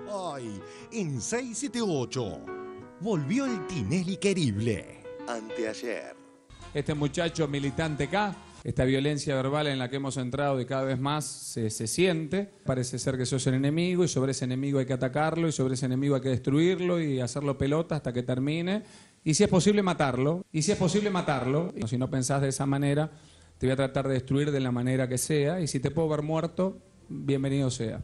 Hoy, en 678, volvió el Tinelli querible. Anteayer. Este muchacho militante acá, esta violencia verbal en la que hemos entrado y cada vez más se siente. Parece ser que sos el enemigo y sobre ese enemigo hay que atacarlo y sobre ese enemigo hay que destruirlo y hacerlo pelota hasta que termine. Y si es posible matarlo, y si no pensás de esa manera, te voy a tratar de destruir de la manera que sea. Y si te puedo ver muerto, bienvenido sea.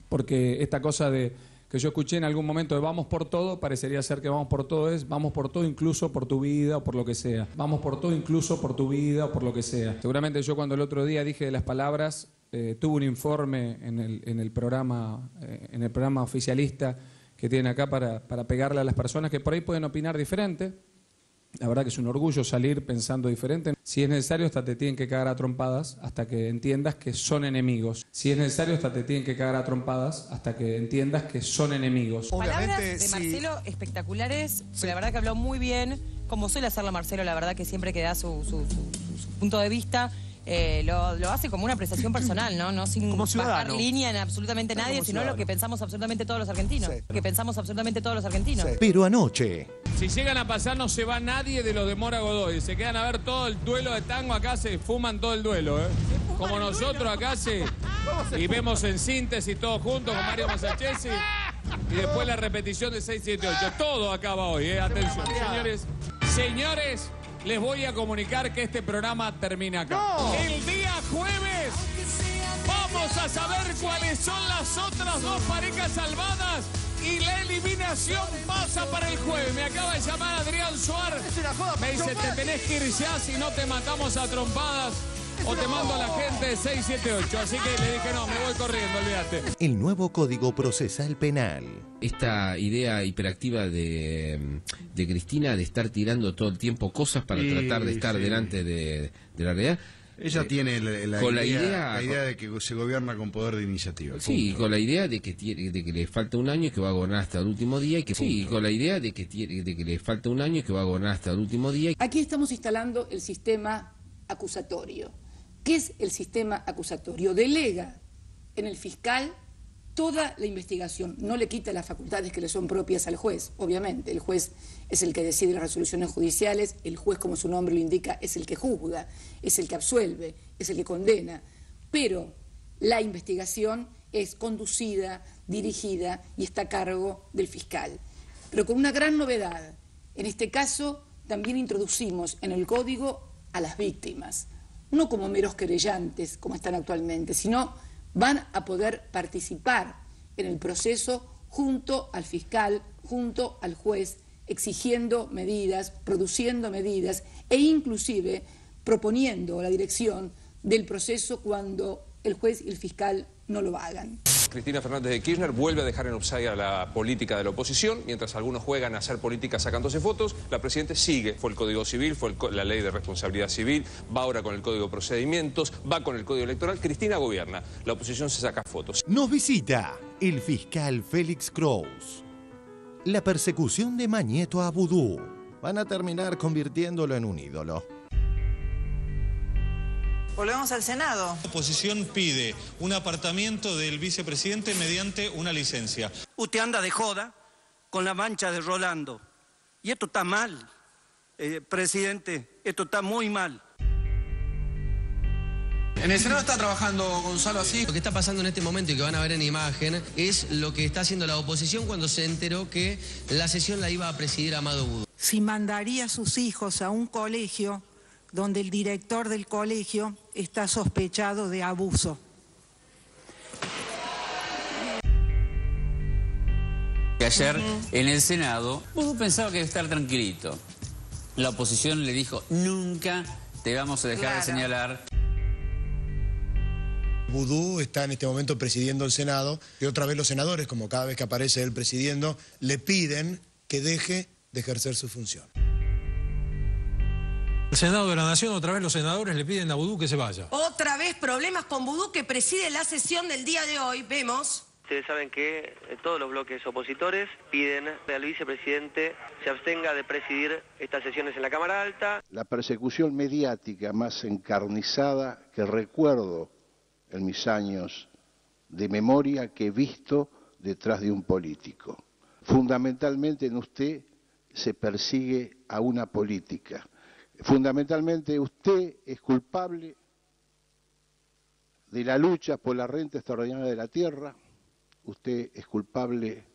Porque esta cosa de que yo escuché en algún momento de vamos por todo, parecería ser que vamos por todo es vamos por todo incluso por tu vida o por lo que sea. Vamos por todo incluso por tu vida o por lo que sea. Seguramente yo cuando el otro día dije de las palabras, tuve un informe en el programa oficialista que tienen acá para pegarle a las personas que por ahí pueden opinar diferente. La verdad que es un orgullo salir pensando diferente. Si es necesario, hasta te tienen que cagar a trompadas hasta que entiendas que son enemigos. Palabras de Marcelo espectaculares. Sí. La verdad que habló muy bien. Como suele hacerlo Marcelo, la verdad que siempre que da su punto de vista, lo hace como una apreciación personal, ¿no? Sin bajar línea en absolutamente nadie, sino lo que pensamos absolutamente todos los argentinos. Sí. Sí. Pero anoche... Si llegan a pasar no se va nadie de los de Mora Godoy. Se quedan a ver todo el duelo de tango. Acá se fuman todo el duelo, ¿eh? Como nosotros acá y vemos en síntesis todos juntos con Mario Masachesi. Y después la repetición de 678. Todo acaba hoy, ¿eh? Atención, señores, les voy a comunicar que este programa termina acá. ¡No! El día jueves vamos a saber cuáles son las otras dos parejas salvadas. Y la eliminación pasa para el jueves. Me acaba de llamar Adrián Suárez. Me dice, te tenés que ir ya si no te matamos a trompadas. O te mando a la gente de 678. Así que le dije, no, me voy corriendo, olvídate. El nuevo Código Procesal Penal. Esta idea hiperactiva de Cristina de estar tirando todo el tiempo cosas para tratar de estar delante de la realidad. Ella tiene la idea de que se gobierna con poder de iniciativa. Sí, punto. Con la idea de que le falta un año y que va a gobernar hasta el último día. Aquí estamos instalando el sistema acusatorio. ¿Qué es el sistema acusatorio? Delega en el fiscal toda la investigación, no le quita las facultades que le son propias al juez, obviamente. El juez es el que decide las resoluciones judiciales, el juez, como su nombre lo indica, es el que juzga, es el que absuelve, es el que condena, pero la investigación es conducida, dirigida y está a cargo del fiscal. Pero con una gran novedad, en este caso también introducimos en el código a las víctimas, no como meros querellantes como están actualmente, sino van a poder participar en el proceso junto al fiscal, junto al juez, exigiendo medidas, produciendo medidas e inclusive proponiendo la dirección del proceso cuando el juez y el fiscal no lo hagan. Cristina Fernández de Kirchner vuelve a dejar en offside a la política de la oposición, mientras algunos juegan a hacer política sacándose fotos, la Presidenta sigue, fue el Código Civil, fue la Ley de Responsabilidad Civil, va ahora con el Código de Procedimientos, va con el Código Electoral, Cristina gobierna, la oposición se saca fotos. Nos visita el fiscal Félix Kraus. La persecución de Mañeto a Vudú. Van a terminar convirtiéndolo en un ídolo. Volvemos al Senado. La oposición pide un apartamiento del vicepresidente mediante una licencia. Usted anda de joda con la mancha de Rolando. Y esto está mal, presidente, esto está muy mal. En el Senado está trabajando Gonzalo así. Lo que está pasando en este momento y que van a ver en imagen es lo que está haciendo la oposición cuando se enteró que la sesión la iba a presidir Amado Vudú. Si mandaría a sus hijos a un colegio donde el director del colegio está sospechado de abuso. Ayer en el Senado, Vudú pensaba que iba a estar tranquilito. La oposición le dijo, nunca te vamos a dejar de señalar. Vudú está en este momento presidiendo el Senado y otra vez los senadores, como cada vez que aparece él presidiendo, le piden que deje de ejercer su función. El Senado de la Nación, otra vez los senadores le piden a Vudú que se vaya. Otra vez problemas con Vudú, que preside la sesión del día de hoy. Vemos. Ustedes saben que todos los bloques opositores piden al vicepresidente se abstenga de presidir estas sesiones en la Cámara Alta. La persecución mediática más encarnizada que recuerdo en mis años de memoria que he visto detrás de un político. Fundamentalmente en usted se persigue a una política. Fundamentalmente usted es culpable de la lucha por la renta extraordinaria de la tierra, usted es culpable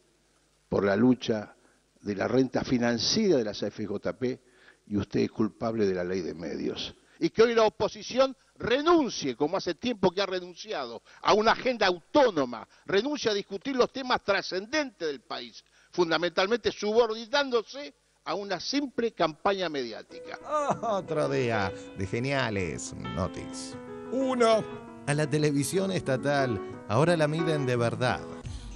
por la lucha de la renta financiera de las AFJP y usted es culpable de la ley de medios. Y que hoy la oposición renuncie, como hace tiempo que ha renunciado, a una agenda autónoma, renuncie a discutir los temas trascendentes del país, fundamentalmente subordinándose a una simple campaña mediática. Otro día de geniales noticias. 1. A la televisión estatal ahora la miden de verdad.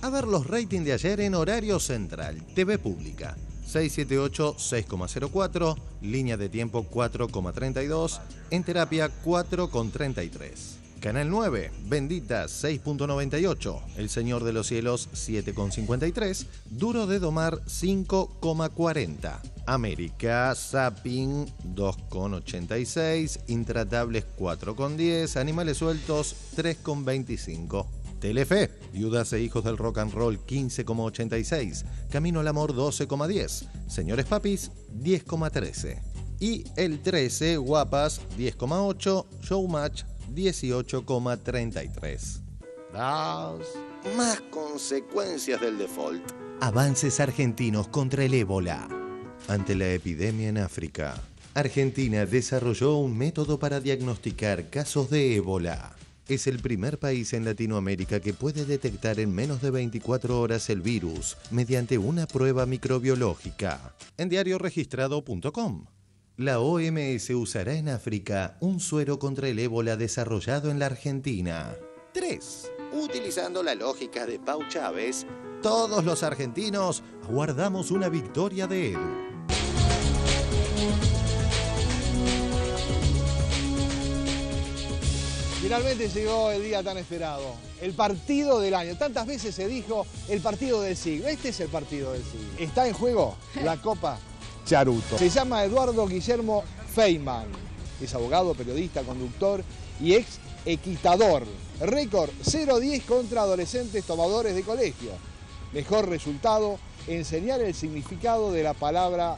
A ver los ratings de ayer en horario central. TV Pública 678 6,04, línea de tiempo 4,32, en terapia 4,33. Canal 9, Bendita 6,98, El Señor de los Cielos 7,53, Duro de Domar 5,40, América Zapping 2,86, Intratables 4,10, Animales Sueltos 3,25. Telefe, Viudas e Hijos del Rock and Roll 15,86, Camino al Amor 12,10, Señores Papis 10,13 y el 13, Guapas 10,8, Showmatch 18,33. 2. Más consecuencias del default. Avances argentinos contra el ébola. Ante la epidemia en África, Argentina desarrolló un método para diagnosticar casos de ébola. Es el primer país en Latinoamérica que puede detectar en menos de 24 horas el virus mediante una prueba microbiológica. En diarioregistrado.com. La OMS usará en África un suero contra el ébola desarrollado en la Argentina. 3. Utilizando la lógica de Pau Chávez, todos los argentinos aguardamos una victoria de Edu. Finalmente llegó el día tan esperado, el partido del año. Tantas veces se dijo el partido del siglo. Este es el partido del siglo. Está en juego la Copa Charuto. Se llama Eduardo Guillermo Feynman. Es abogado, periodista, conductor y ex equitador. Récord 0-10 contra adolescentes tomadores de colegio. Mejor resultado, enseñar el significado de la palabra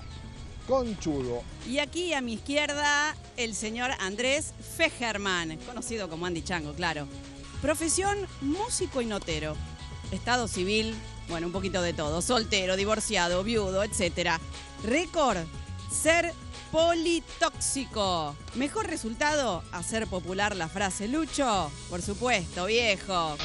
conchudo. Y aquí a mi izquierda, el señor Andrés Fejerman, conocido como Andy Chango, claro. Profesión, músico y notero. Estado civil, bueno, un poquito de todo. Soltero, divorciado, viudo, etc. Récord, ser politóxico. Mejor resultado, hacer popular la frase Lucho. Por supuesto, viejo.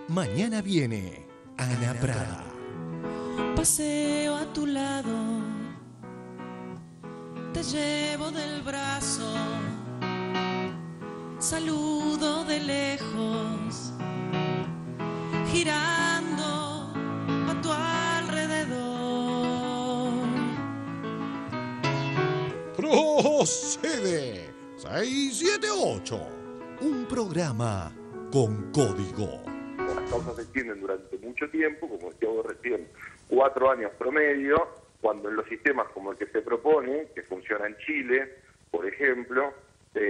Mañana viene Ana Prada. Paseo a tu lado, te llevo del brazo, saludo de lejos, girando a tu alrededor. Procede 678, un programa con código. Las causas se extienden durante mucho tiempo, como decía vos recién, 4 años promedio, cuando en los sistemas como el que se propone, que funciona en Chile, por ejemplo,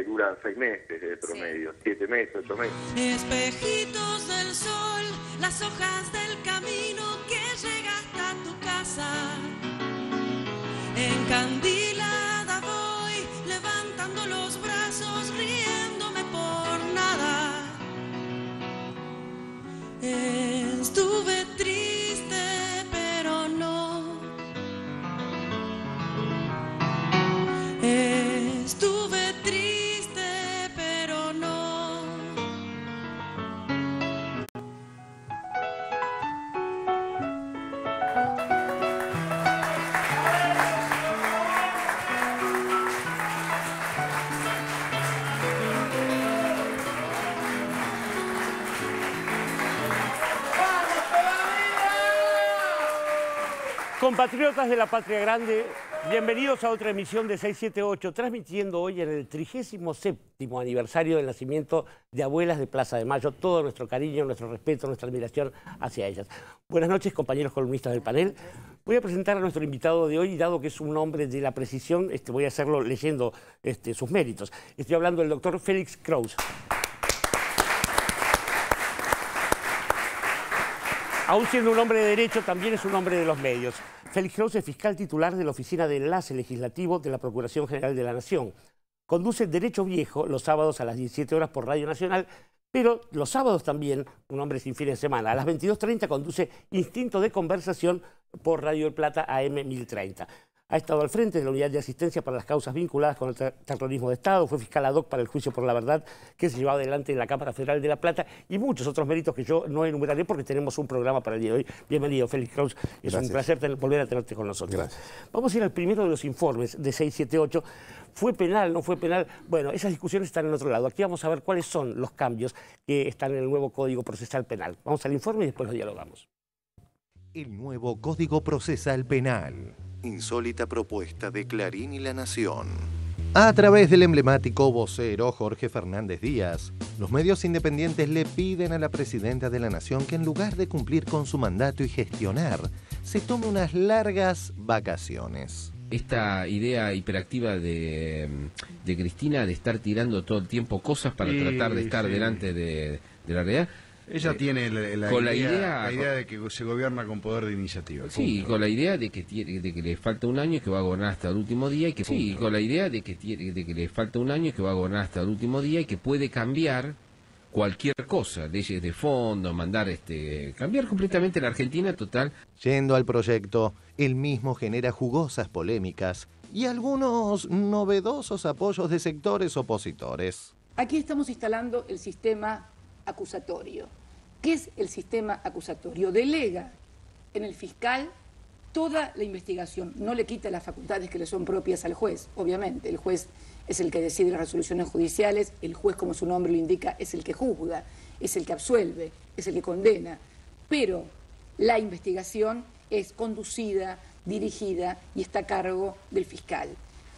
duran 6 meses de promedio, 7 meses, 8 meses. Espejitos del sol, las hojas del camino que llega hasta tu casa. Encandilada voy, levantando los brazos, riéndome por nada. Estuve triste, pero no. Estuve triste, pero no. Compatriotas de la Patria Grande, bienvenidos a otra emisión de 678, transmitiendo hoy en el 37º aniversario del nacimiento de Abuelas de Plaza de Mayo. Todo nuestro cariño, nuestro respeto, nuestra admiración hacia ellas. Buenas noches, compañeros columnistas del panel. Voy a presentar a nuestro invitado de hoy, y dado que es un hombre de la precisión, voy a hacerlo leyendo sus méritos. Estoy hablando del doctor Félix Kraus. Aún siendo un hombre de derecho, también es un hombre de los medios. Félix Kraus es fiscal titular de la Oficina de Enlace Legislativo de la Procuración General de la Nación. Conduce Derecho Viejo los sábados a las 17 horas por Radio Nacional, pero los sábados también, un hombre sin fin de semana, a las 22:30 conduce Instinto de Conversación por Radio El Plata AM 1030. Ha estado al frente de la Unidad de Asistencia para las Causas Vinculadas con el Terrorismo de Estado, fue fiscal ad hoc para el Juicio por la Verdad que se llevaba adelante en la Cámara Federal de La Plata, y muchos otros méritos que yo no enumeraré porque tenemos un programa para el día de hoy. Bienvenido, Félix Kraus. Es un placer volver a tenerte con nosotros. Gracias. Vamos a ir al primero de los informes de 678. ¿Fue penal, no fue penal? Bueno, esas discusiones están en otro lado. Aquí vamos a ver cuáles son los cambios que están en el nuevo Código Procesal Penal. Vamos al informe y después lo dialogamos. El nuevo Código Procesal Penal. Insólita propuesta de Clarín y La Nación. A través del emblemático vocero Jorge Fernández Díaz, los medios independientes le piden a la presidenta de la Nación que en lugar de cumplir con su mandato y gestionar, se tome unas largas vacaciones. Esta idea hiperactiva de Cristina de estar tirando todo el tiempo cosas para tratar de estar delante de la realidad. Ella tiene la idea de que se gobierna con poder de iniciativa. Sí, con la idea de que le falta un año y que va a gobernar hasta el último día. Con la idea de que le falta un año y que va a gobernar hasta el último día y que puede cambiar cualquier cosa, leyes de fondo, mandar cambiar completamente la Argentina total. Yendo al proyecto, él mismo genera jugosas polémicas y algunos novedosos apoyos de sectores opositores. Aquí estamos instalando el sistema acusatorio. ¿Qué es el sistema acusatorio? Delega en el fiscal toda la investigación, no le quita las facultades que le son propias al juez, obviamente. El juez es el que decide las resoluciones judiciales, el juez, como su nombre lo indica, es el que juzga, es el que absuelve, es el que condena, pero la investigación es conducida, dirigida y está a cargo del fiscal.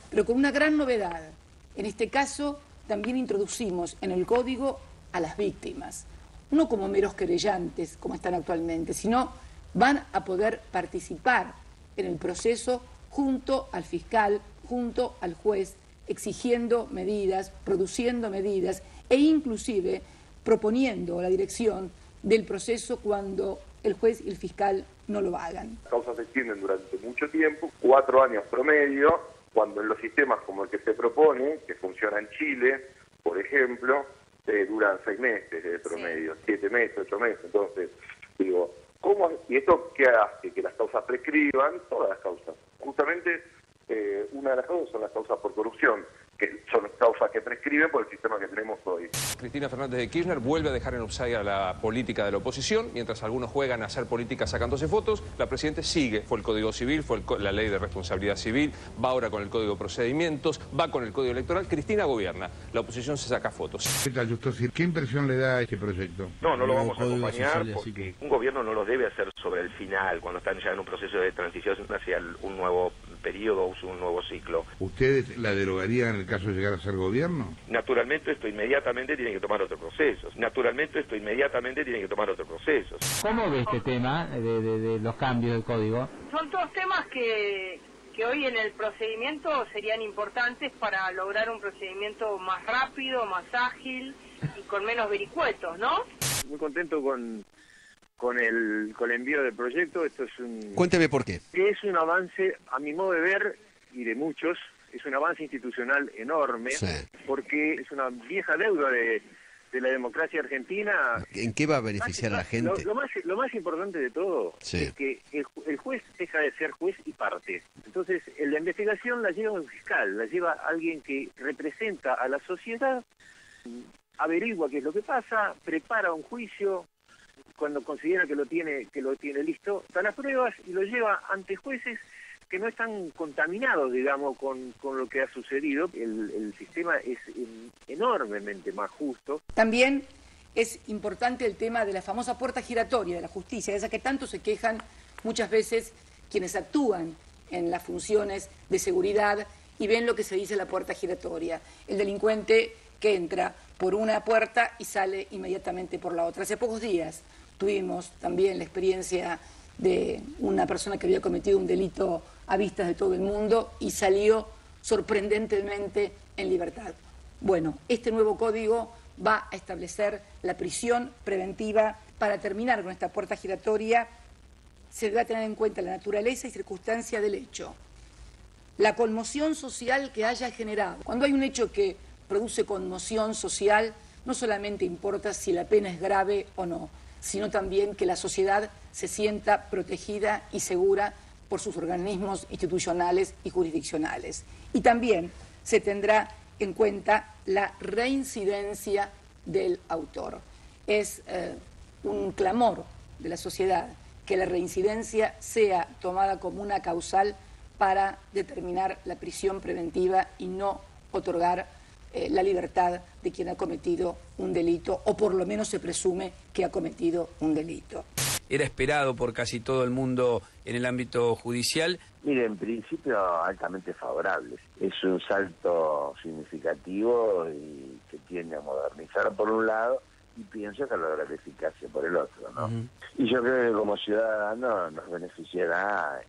Pero con una gran novedad, en este caso también introducimos en el código a las víctimas, no como meros querellantes como están actualmente, sino van a poder participar en el proceso junto al fiscal, junto al juez, exigiendo medidas, produciendo medidas e inclusive proponiendo la dirección del proceso cuando el juez y el fiscal no lo hagan. Las causas se extienden durante mucho tiempo, 4 años promedio, cuando en los sistemas como el que se propone, que funciona en Chile, por ejemplo, duran 6 meses de promedio, 7 meses, 8 meses. Entonces, digo, ¿cómo? ¿Y esto qué hace? Que las causas prescriban, todas las causas. Justamente, una de las causas son las causas por corrupción, que son causas que prescriben por el sistema que tenemos hoy. Cristina Fernández de Kirchner vuelve a dejar en offside a la política de la oposición. Mientras algunos juegan a hacer política sacándose fotos, la Presidenta sigue. Fue el Código Civil, fue la Ley de Responsabilidad Civil, va ahora con el Código de Procedimientos, va con el Código Electoral. Cristina gobierna, la oposición se saca fotos. ¿Qué impresión le da a este proyecto? No lo vamos a acompañar porque un gobierno no lo debe hacer sobre el final, cuando están ya en un proceso de transición hacia un nuevo periodo o un nuevo ciclo. ¿Ustedes la derogarían en el caso de llegar a ser gobierno? Naturalmente esto inmediatamente tiene que tomar otros procesos. ¿Cómo ve este tema de los cambios del código? Son todos temas que hoy en el procedimiento serían importantes para lograr un procedimiento más rápido, más ágil y con menos vericuetos, ¿no? Muy contento con el envío del proyecto. Esto es Cuénteme por qué. Es un avance, a mi modo de ver, y de muchos, es un avance institucional enorme, porque es una vieja deuda de la democracia argentina. ¿En qué va a beneficiar a la gente? Lo más importante de todo es que el juez deja de ser juez y parte. Entonces, la investigación la lleva un fiscal, la lleva alguien que representa a la sociedad, averigua qué es lo que pasa, prepara un juicio, cuando considera que lo tiene listo, da las pruebas y lo lleva ante jueces que no están contaminados, digamos, con lo que ha sucedido. El sistema es enormemente más justo. También es importante el tema de la famosa puerta giratoria de la justicia, esa que tanto se quejan muchas veces quienes actúan en las funciones de seguridad y ven lo que se dice la puerta giratoria. El delincuente que entra por una puerta y sale inmediatamente por la otra. Hace pocos días tuvimos también la experiencia de una persona que había cometido un delito a vistas de todo el mundo y salió sorprendentemente en libertad. Bueno, este nuevo código va a establecer la prisión preventiva. Para terminar con esta puerta giratoria, se debe tener en cuenta la naturaleza y circunstancia del hecho, la conmoción social que haya generado. Cuando hay un hecho que produce conmoción social, no solamente importa si la pena es grave o no, sino también que la sociedad se sienta protegida y segura por sus organismos institucionales y jurisdiccionales. Y también se tendrá en cuenta la reincidencia del autor. Es un clamor de la sociedad que la reincidencia sea tomada como una causal para determinar la prisión preventiva y no otorgar la libertad de quien ha cometido un delito, o por lo menos se presume que ha cometido un delito. Era esperado por casi todo el mundo en el ámbito judicial. Mire, en principio altamente favorable. Es un salto significativo y que tiende a modernizar por un lado, y pienso que lograr eficacia por el otro, ¿no? Y yo creo que como ciudadanos nos beneficiará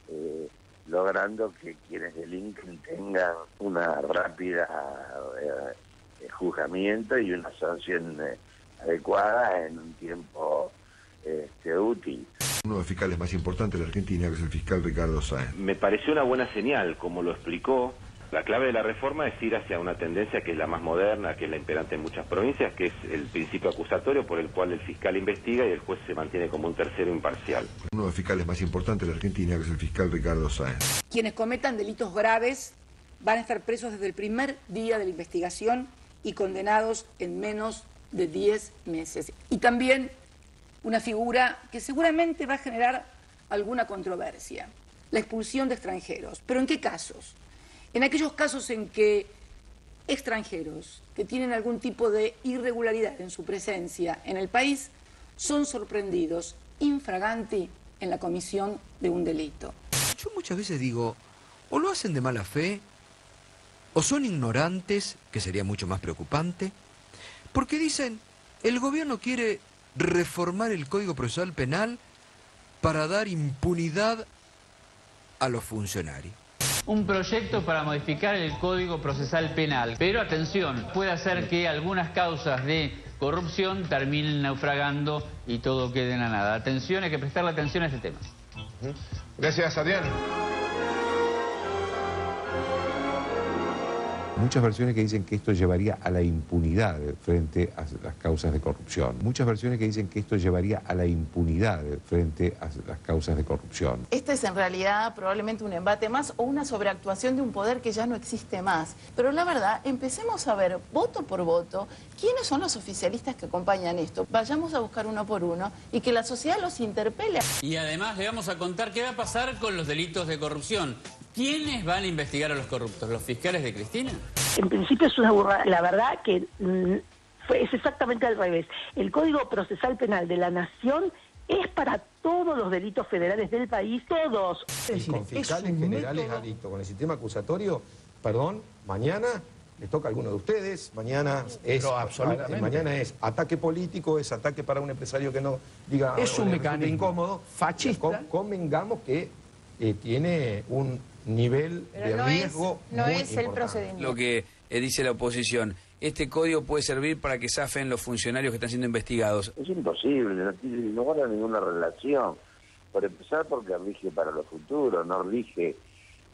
logrando que quienes delinquen tengan una rápida juzgamiento y una sanción adecuada en un tiempo útil. Uno de los fiscales más importantes de la Argentina, que es el fiscal Ricardo Sáenz. Me pareció una buena señal, como lo explicó. La clave de la reforma es ir hacia una tendencia que es la más moderna, que es la imperante en muchas provincias, que es el principio acusatorio por el cual el fiscal investiga y el juez se mantiene como un tercero imparcial. Uno de los fiscales más importantes de la Argentina, que es el fiscal Ricardo Sáenz. Quienes cometan delitos graves van a estar presos desde el primer día de la investigación y condenados en menos de 10 meses. Y también una figura que seguramente va a generar alguna controversia, la expulsión de extranjeros. ¿Pero en qué casos? En aquellos casos en que extranjeros que tienen algún tipo de irregularidad en su presencia en el país son sorprendidos infraganti en la comisión de un delito. Yo muchas veces digo, o lo hacen de mala fe, o son ignorantes, que sería mucho más preocupante, porque dicen, el gobierno quiere reformar el Código Procesal Penal para dar impunidad a los funcionarios. Un proyecto para modificar el Código Procesal Penal. Pero atención, puede hacer que algunas causas de corrupción terminen naufragando y todo quede en la nada. Atención, hay que prestarle atención a este tema. Gracias, Adrián. Muchas versiones que dicen que esto llevaría a la impunidad frente a las causas de corrupción. Muchas versiones que dicen que esto llevaría a la impunidad frente a las causas de corrupción. Este es en realidad probablemente un embate más o una sobreactuación de un poder que ya no existe más. Pero la verdad, empecemos a ver voto por voto quiénes son los oficialistas que acompañan esto. Vayamos a buscar uno por uno y que la sociedad los interpele. Y además le vamos a contar qué va a pasar con los delitos de corrupción. ¿Quiénes van a investigar a los corruptos? ¿Los fiscales de Cristina? En principio es una burrada. La verdad que es exactamente al revés. El Código Procesal Penal de la Nación es para todos los delitos federales del país, todos. Es decir, con fiscales generales adictos, con el sistema acusatorio, perdón, mañana les toca a alguno de ustedes, mañana es ataque político, es ataque para un empresario que no diga... Es un mecanismo incómodo, fascista. Convengamos que tiene un nivel de riesgo muy importante. El procedimiento. Lo que dice la oposición, este código puede servir para que zafen los funcionarios que están siendo investigados. Es imposible, no guarda ninguna relación. Por empezar, porque rige para lo futuro, no rige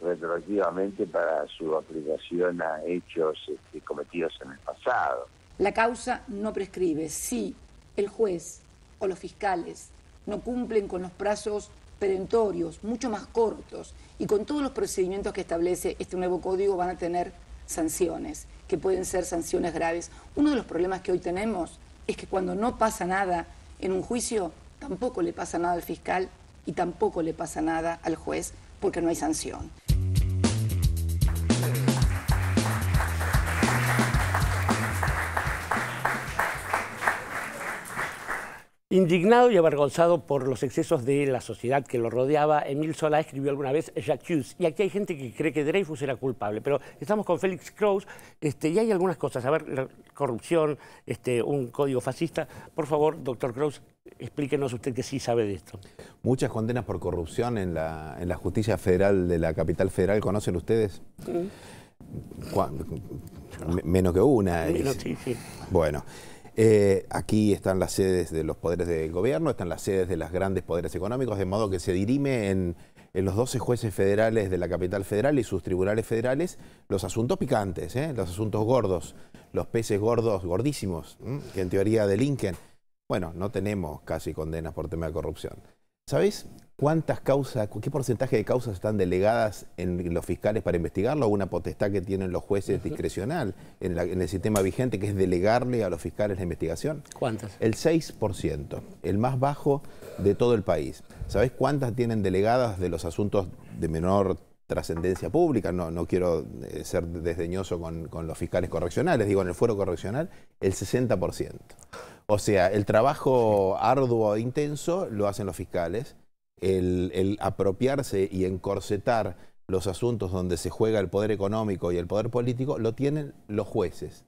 retroactivamente para su aplicación a hechos cometidos en el pasado. La causa no prescribe. Si el juez o los fiscales no cumplen con los plazos perentorios, mucho más cortos, y con todos los procedimientos que establece este nuevo código, van a tener sanciones, que pueden ser sanciones graves. Uno de los problemas que hoy tenemos es que cuando no pasa nada en un juicio, tampoco le pasa nada al fiscal y tampoco le pasa nada al juez, porque no hay sanción. Indignado y avergonzado por los excesos de la sociedad que lo rodeaba, Émile Zola escribió alguna vez J'accuse. Y aquí hay gente que cree que Dreyfus era culpable, pero estamos con Félix Kraus y hay algunas cosas. A ver, la corrupción, un código fascista. Por favor, doctor Kraus, explíquenos usted que sí sabe de esto. Muchas condenas por corrupción en la justicia federal de la capital federal, ¿conocen ustedes? Menos que una. Menos, sí. Bueno. Aquí están las sedes de los poderes del gobierno, están las sedes de los grandes poderes económicos, de modo que se dirime en los 12 jueces federales de la capital federal y sus tribunales federales los asuntos picantes, los asuntos gordos, los peces gordos, gordísimos, que en teoría delinquen. Bueno, no tenemos casi condenas por tema de corrupción. ¿Sabés cuántas causas, qué porcentaje de causas están delegadas en los fiscales para investigarlo? Una potestad que tienen los jueces discrecional en el sistema vigente, que es delegarle a los fiscales la investigación. ¿Cuántas? El 6%, el más bajo de todo el país. ¿Sabés cuántas tienen delegadas de los asuntos de menor trascendencia pública? No quiero ser desdeñoso con los fiscales correccionales, digo, en el fuero correccional, el 60%. O sea, el trabajo arduo e intenso lo hacen los fiscales, el apropiarse y encorsetar los asuntos donde se juega el poder económico y el poder político lo tienen los jueces.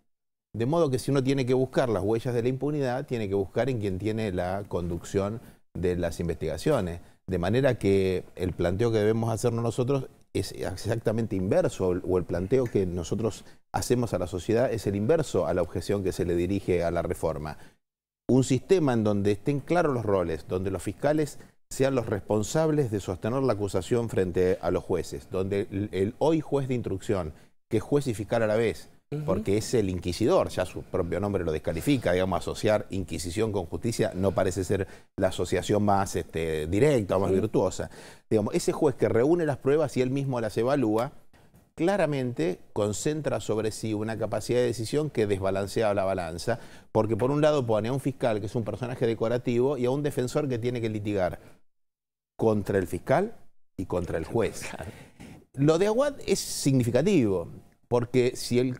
De modo que si uno tiene que buscar las huellas de la impunidad, tiene que buscar en quien tiene la conducción de las investigaciones. De manera que el planteo que debemos hacernos nosotros es exactamente inverso, o el planteo que nosotros hacemos a la sociedad es el inverso a la objeción que se le dirige a la reforma. Un sistema en donde estén claros los roles, donde los fiscales sean los responsables de sostener la acusación frente a los jueces, donde el hoy juez de instrucción, que es juez y fiscal a la vez, porque es el inquisidor, ya su propio nombre lo descalifica, digamos, asociar inquisición con justicia no parece ser la asociación más directa o más virtuosa. Digamos, ese juez que reúne las pruebas y él mismo las evalúa, claramente concentra sobre sí una capacidad de decisión que desbalancea la balanza, porque por un lado pone a un fiscal que es un personaje decorativo y a un defensor que tiene que litigar contra el fiscal y contra el juez. Lo de Aguad es significativo, porque si el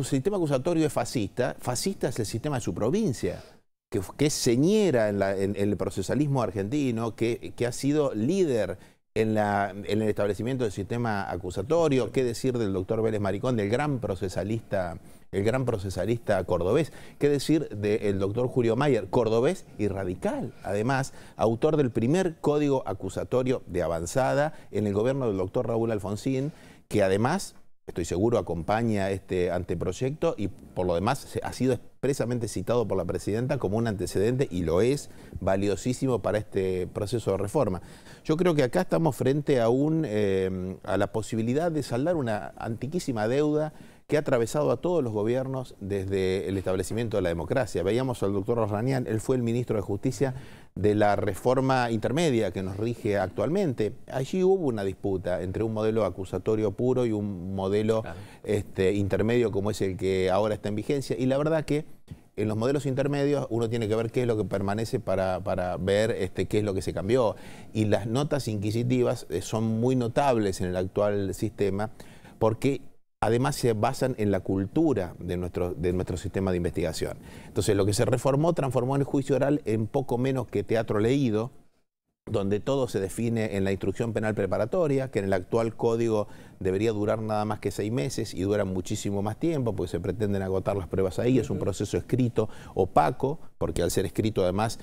sistema acusatorio es fascista, fascista es el sistema de su provincia, que es señera en el procesalismo argentino, que ha sido líder en el establecimiento del sistema acusatorio. ¿Qué decir del doctor Vélez Maricón, del gran procesalista cordobés? ¿Qué decir del doctor Julio Mayer, cordobés y radical? Además, autor del primer código acusatorio de avanzada en el gobierno del doctor Raúl Alfonsín, que además, estoy seguro, acompaña este anteproyecto y por lo demás ha sido expresamente citado por la presidenta como un antecedente, y lo es, valiosísimo para este proceso de reforma. Yo creo que acá estamos frente a la posibilidad de saldar una antiquísima deuda que ha atravesado a todos los gobiernos desde el establecimiento de la democracia. Veíamos al doctor Rosranian, él fue el ministro de Justicia de la reforma intermedia que nos rige actualmente. Allí hubo una disputa entre un modelo acusatorio puro y un modelo intermedio como es el que ahora está en vigencia. Y la verdad que en los modelos intermedios uno tiene que ver qué es lo que permanece para ver qué es lo que se cambió. Y las notas inquisitivas son muy notables en el actual sistema, porque además se basan en la cultura de nuestro sistema de investigación. Entonces, lo que se transformó el juicio oral en poco menos que teatro leído, donde todo se define en la instrucción penal preparatoria, que en el actual código debería durar nada más que 6 meses y dura muchísimo más tiempo porque se pretenden agotar las pruebas ahí. Es un proceso escrito opaco, porque al ser escrito además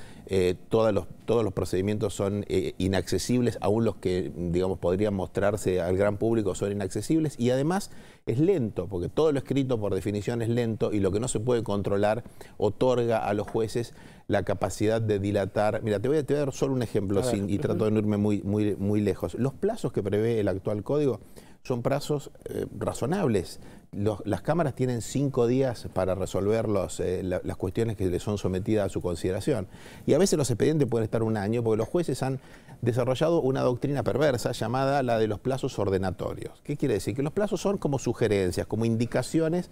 todos los procedimientos son inaccesibles, aún los que digamos podrían mostrarse al gran público son inaccesibles, y además es lento, porque todo lo escrito por definición es lento, y lo que no se puede controlar otorga a los jueces la capacidad de dilatar. Mira, te voy a dar solo un ejemplo y trato de no irme muy lejos. Los plazos que prevé el actual código son plazos razonables. Las cámaras tienen 5 días para resolver las cuestiones que les son sometidas a su consideración. Y a veces los expedientes pueden estar 1 año, porque los jueces han desarrollado una doctrina perversa llamada la de los plazos ordenatorios. ¿Qué quiere decir? Que los plazos son como sugerencias, como indicaciones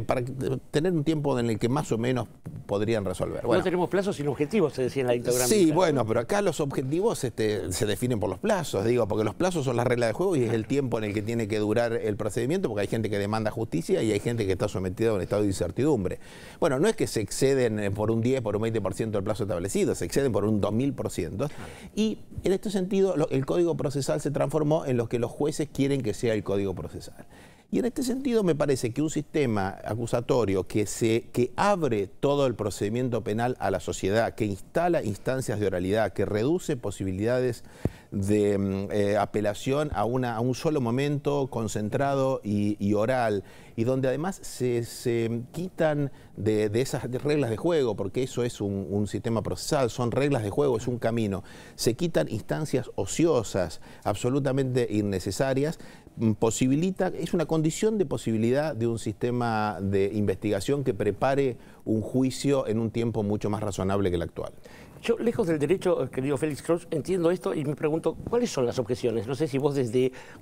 para tener un tiempo en el que más o menos podrían resolver. Bueno, no tenemos plazos sino objetivos, se decía en la dictograma. Sí, bueno, pero acá los objetivos se definen por los plazos, porque los plazos son la regla de juego y es el tiempo en el que tiene que durar el procedimiento, porque hay gente que demanda la justicia y hay gente que está sometida a un estado de incertidumbre. Bueno, no es que se exceden por un 10, por un 20% del plazo establecido, se exceden por un 2000%. Y en este sentido, el Código Procesal se transformó en lo que los jueces quieren que sea el Código Procesal. Y en este sentido me parece que un sistema acusatorio que abre todo el procedimiento penal a la sociedad, que instala instancias de oralidad, que reduce posibilidades de apelación a un solo momento concentrado y oral, y donde además se quitan de esas reglas de juego, porque eso es un sistema procesal, son reglas de juego, es un camino, se quitan instancias ociosas, absolutamente innecesarias, es una condición de posibilidad de un sistema de investigación que prepare un juicio en un tiempo mucho más razonable que el actual. Yo, lejos del derecho, querido Félix Kraus, entiendo esto y me pregunto, ¿cuáles son las objeciones? No sé si vos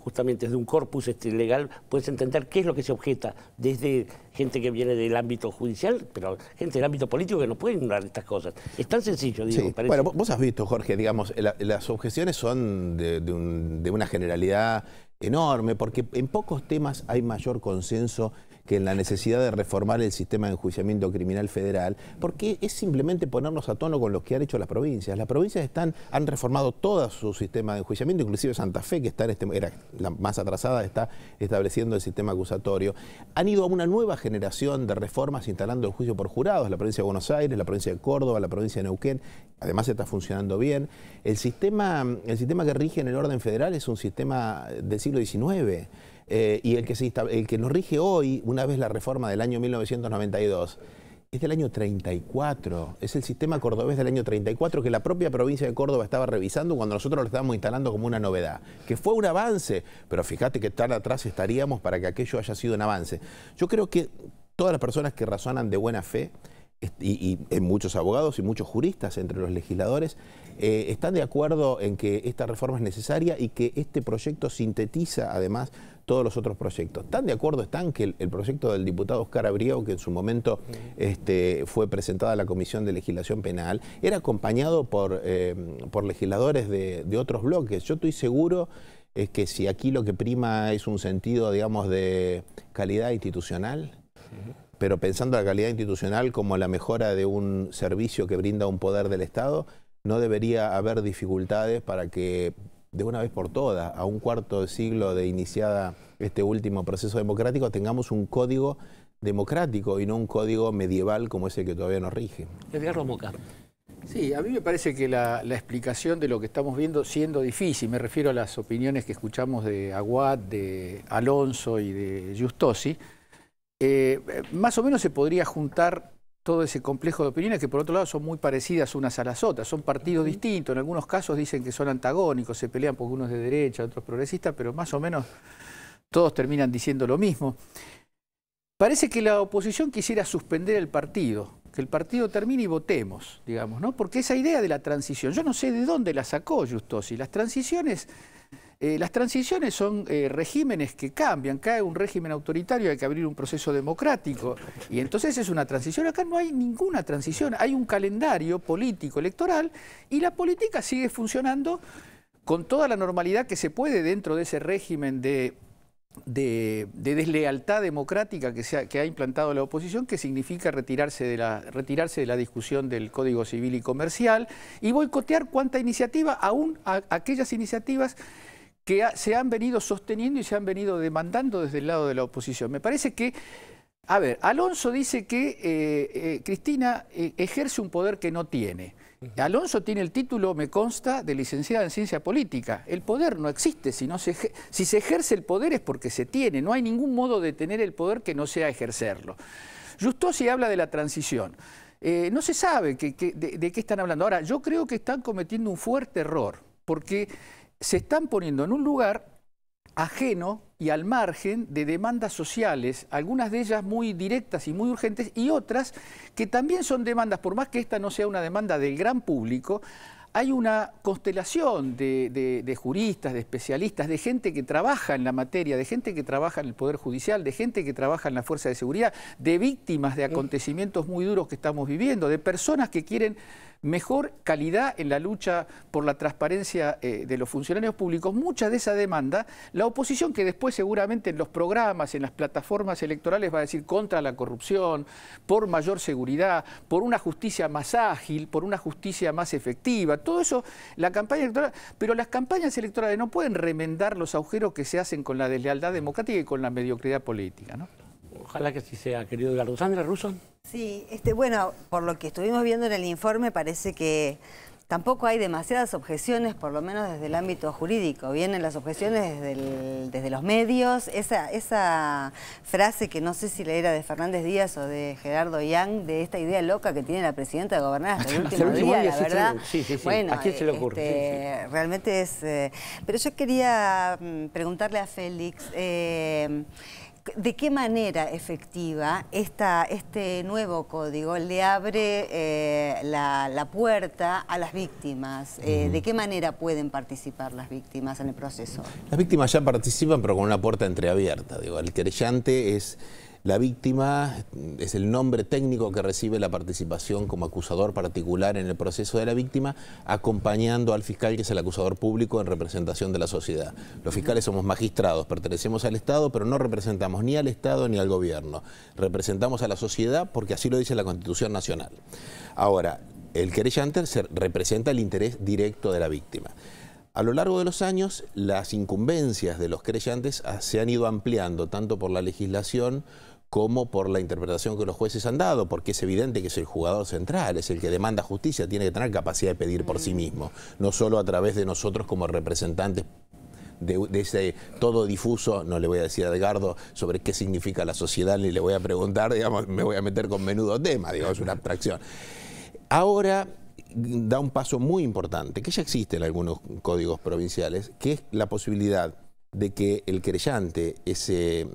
justamente desde un corpus legal puedes entender qué es lo que se objeta desde gente que viene del ámbito judicial, pero gente del ámbito político que no puede ignorar estas cosas. Es tan sencillo, digo. Sí. Bueno, vos has visto, Jorge, digamos, las objeciones son de una generalidad enorme, porque en pocos temas hay mayor consenso que en la necesidad de reformar el sistema de enjuiciamiento criminal federal, porque es simplemente ponernos a tono con lo que han hecho las provincias. Las provincias han reformado todo su sistema de enjuiciamiento, inclusive Santa Fe, que era la más atrasada, está estableciendo el sistema acusatorio. Han ido a una nueva generación de reformas instalando el juicio por jurados, la provincia de Buenos Aires, la provincia de Córdoba, la provincia de Neuquén, además está funcionando bien. El sistema que rige en el orden federal es un sistema del siglo XIX. Y el que nos rige hoy, una vez la reforma del año 1992, es del año 34, es el sistema cordobés del año 34 que la propia provincia de Córdoba estaba revisando cuando nosotros lo estábamos instalando como una novedad, que fue un avance, pero fíjate que tan atrás estaríamos para que aquello haya sido un avance. Yo creo que todas las personas que razonan de buena fe, y muchos abogados y muchos juristas entre los legisladores, están de acuerdo en que esta reforma es necesaria y que este proyecto sintetiza además todos los otros proyectos. Tan de acuerdo están que el proyecto del diputado Oscar Abriego, que en su momento fue presentado a la Comisión de Legislación Penal, era acompañado por legisladores de otros bloques. Yo estoy seguro que si aquí lo que prima es un sentido, digamos, de calidad institucional, pero pensando la calidad institucional como la mejora de un servicio que brinda un poder del Estado, no debería haber dificultades para que de una vez por todas, a un cuarto de siglo de iniciada este último proceso democrático, tengamos un código democrático y no un código medieval como ese que todavía nos rige. Edgardo Moca. Sí, a mí me parece que la explicación de lo que estamos viendo siendo difícil, me refiero a las opiniones que escuchamos de Aguad, de Alonso y de Giustosi, más o menos se podría juntar todo ese complejo de opiniones que por otro lado son muy parecidas unas a las otras, son partidos distintos, en algunos casos dicen que son antagónicos, se pelean porque uno es de derecha, otros progresistas, pero más o menos todos terminan diciendo lo mismo. Parece que la oposición quisiera suspender el partido, que el partido termine y votemos, digamos, ¿no? Porque esa idea de la transición, yo no sé de dónde la sacó Giustosi, las transiciones son regímenes que cambian, cae un régimen autoritario, hay que abrir un proceso democrático y entonces es una transición. Acá no hay ninguna transición, hay un calendario político electoral y la política sigue funcionando con toda la normalidad que se puede dentro de ese régimen de deslealtad democrática que ha implantado la oposición, que significa retirarse de la discusión del Código Civil y Comercial y boicotear cuanta iniciativa, aún aquellas iniciativas que se han venido sosteniendo y se han venido demandando desde el lado de la oposición. Me parece que, a ver, Alonso dice que Cristina ejerce un poder que no tiene. Alonso tiene el título, me consta, de licenciada en Ciencia Política. El poder no existe, si se ejerce el poder es porque se tiene, no hay ningún modo de tener el poder que no sea ejercerlo. Giustosi habla de la transición. No se sabe de qué están hablando. Ahora, yo creo que están cometiendo un fuerte error, porque se están poniendo en un lugar ajeno y al margen de demandas sociales, algunas de ellas muy directas y muy urgentes, y otras que también son demandas, por más que esta no sea una demanda del gran público, hay una constelación de juristas, de especialistas, de gente que trabaja en la materia, de gente que trabaja en el Poder Judicial, de gente que trabaja en la Fuerza de Seguridad, de víctimas de acontecimientos muy duros que estamos viviendo, de personas que quieren mejor calidad en la lucha por la transparencia de los funcionarios públicos, mucha de esa demanda, la oposición, que después seguramente en los programas, en las plataformas electorales va a decir contra la corrupción, por mayor seguridad, por una justicia más ágil, por una justicia más efectiva, todo eso, la campaña electoral, pero las campañas electorales no pueden remendar los agujeros que se hacen con la deslealtad democrática y con la mediocridad política, ¿no? Ojalá que así sea, querido Edgardo. ¿Sandra Russo? Sí, bueno, por lo que estuvimos viendo en el informe, parece que tampoco hay demasiadas objeciones, por lo menos desde el ámbito jurídico. Vienen las objeciones desde los medios. Esa frase que no sé si era de Fernández Díaz o de Gerardo Yang, de esta idea loca que tiene la presidenta de gobernar hasta el último día, la verdad. Sí. Bueno, ¿a quién se le ocurre? Sí. Realmente es... pero yo quería preguntarle a Félix... ¿de qué manera efectiva este nuevo código le abre la puerta a las víctimas? ¿De qué manera pueden participar las víctimas en el proceso? Las víctimas ya participan, pero con una puerta entreabierta. Digo, el querellante es la víctima, es el nombre técnico que recibe la participación como acusador particular en el proceso de la víctima, acompañando al fiscal, que es el acusador público en representación de la sociedad. Los fiscales somos magistrados, pertenecemos al Estado, pero no representamos ni al Estado ni al gobierno. Representamos a la sociedad porque así lo dice la Constitución Nacional. Ahora, el querellante representa el interés directo de la víctima. A lo largo de los años, las incumbencias de los querellantes se han ido ampliando, tanto por la legislación como por la interpretación que los jueces han dado, porque es evidente que es el jugador central, es el que demanda justicia, tiene que tener capacidad de pedir por sí mismo, no solo a través de nosotros como representantes de ese todo difuso. No le voy a decir a Edgardo sobre qué significa la sociedad, ni le voy a preguntar, digamos, me voy a meter con menudo tema, digamos, es una abstracción. Ahora da un paso muy importante, que ya existe en algunos códigos provinciales, que es la posibilidad de que el querellante, ese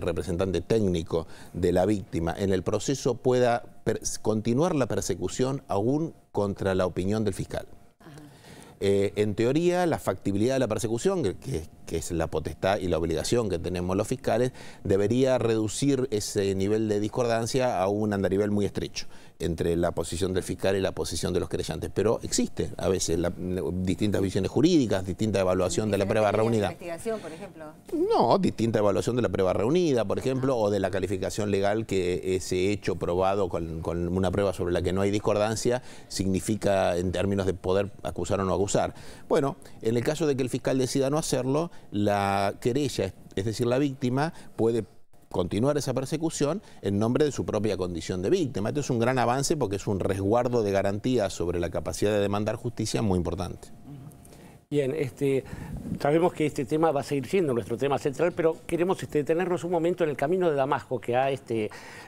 representante técnico de la víctima, en el proceso pueda continuar la persecución aún contra la opinión del fiscal. En teoría, la factibilidad de la persecución, que es la potestad y la obligación que tenemos los fiscales, debería reducir ese nivel de discordancia a un andarivel muy estrecho entre la posición del fiscal y la posición de los querellantes. Pero existe a veces distintas visiones jurídicas, distinta evaluación de la prueba reunida. ¿Investigación, por ejemplo? No, distinta evaluación de la prueba reunida, por ejemplo, o de la calificación legal que ese hecho probado con una prueba sobre la que no hay discordancia significa en términos de poder acusar o no acusar. Bueno, en el caso de que el fiscal decida no hacerlo, la querella, es decir, la víctima, puede continuar esa persecución en nombre de su propia condición de víctima. Esto es un gran avance porque es un resguardo de garantía sobre la capacidad de demandar justicia muy importante. Bien, sabemos que este tema va a seguir siendo nuestro tema central, pero queremos detenernos un momento en el camino de Damasco que ha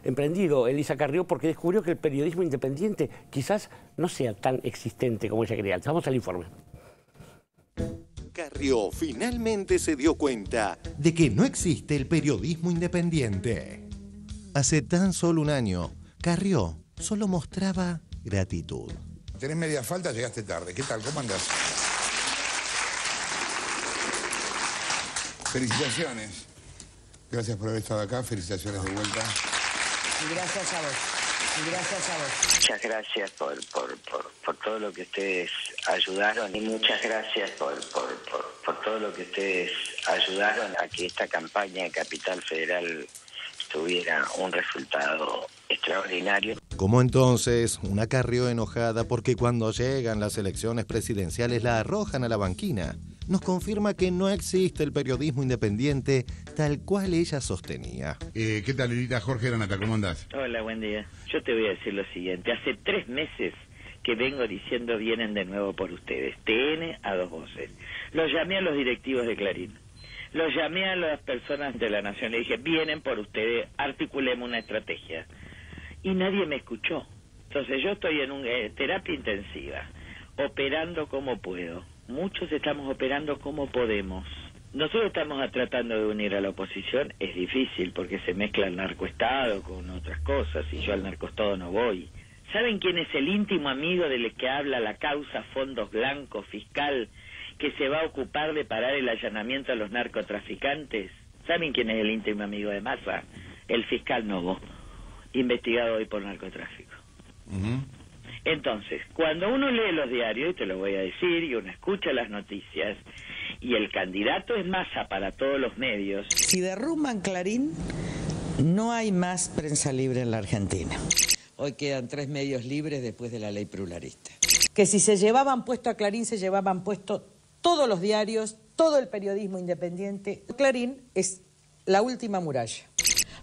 emprendido Elisa Carrió, porque descubrió que el periodismo independiente quizás no sea tan existente como ella creía. Vamos al informe. Carrió finalmente se dio cuenta de que no existe el periodismo independiente. Hace tan solo un año, Carrió solo mostraba gratitud. Tenés media falta, llegaste tarde. ¿Qué tal? ¿Cómo andás? Felicitaciones. Gracias por haber estado acá. Felicitaciones de vuelta. Y gracias a vos. Gracias a vos. Muchas gracias por todo lo que ustedes ayudaron y muchas gracias por todo lo que ustedes ayudaron a que esta campaña de Capital Federal tuviera un resultado extraordinario. Como entonces, una Carrió enojada porque cuando llegan las elecciones presidenciales la arrojan a la banquina, nos confirma que no existe el periodismo independiente tal cual ella sostenía. ¿Qué tal, Lilita? Jorge Granata, ¿cómo andás? Hola, buen día. Yo te voy a decir lo siguiente. Hace 3 meses que vengo diciendo vienen de nuevo por ustedes. TN a 2 voces. Los llamé a los directivos de Clarín. Los llamé a las personas de La Nación. Le dije, vienen por ustedes, articulemos una estrategia. Y nadie me escuchó. Entonces yo estoy en una terapia intensiva, operando como puedo. Muchos estamos operando como podemos. Nosotros estamos tratando de unir a la oposición. Es difícil porque se mezcla el narcoestado con otras cosas y yo al narcoestado no voy. ¿Saben quién es el íntimo amigo del que habla la causa Fondos Blancos fiscal que se va a ocupar de parar el allanamiento a los narcotraficantes? ¿Saben quién es el íntimo amigo de Massa? El fiscal Novo, investigado hoy por narcotráfico. Entonces, cuando uno lee los diarios, y te lo voy a decir, y uno escucha las noticias, y el candidato es Massa para todos los medios. Si derrumban Clarín, no hay más prensa libre en la Argentina. Hoy quedan 3 medios libres después de la ley pluralista. Que si se llevaban puesto a Clarín, se llevaban puesto todos los diarios, todo el periodismo independiente. Clarín es la última muralla.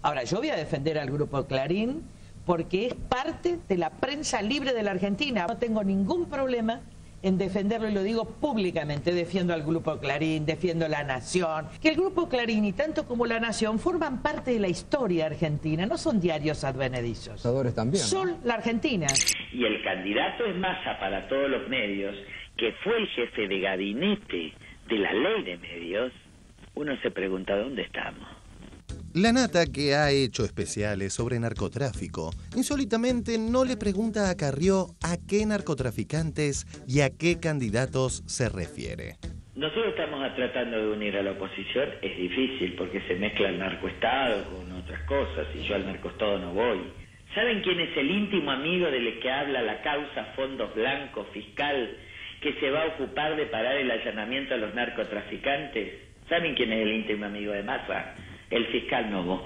Ahora, yo voy a defender al Grupo Clarín porque es parte de la prensa libre de la Argentina. No tengo ningún problema en defenderlo y lo digo públicamente. Defiendo al Grupo Clarín, defiendo La Nación. Que el Grupo Clarín y tanto como La Nación forman parte de la historia argentina, no son diarios advenedizos. También, ¿no? Son la Argentina. Y el candidato es Massa para todos los medios, que fue el jefe de gabinete de la ley de medios. Uno se pregunta, ¿dónde estamos? La Nata, que ha hecho especiales sobre narcotráfico, insólitamente no le pregunta a Carrió a qué narcotraficantes y a qué candidatos se refiere. Nosotros estamos tratando de unir a la oposición. Es difícil porque se mezcla el narcoestado con otras cosas y yo al narcoestado no voy. ¿Saben quién es el íntimo amigo del que habla la causa Fondos Blancos Fiscal que se va a ocupar de parar el allanamiento a los narcotraficantes? ¿Saben quién es el íntimo amigo de Massa? El fiscal Novo,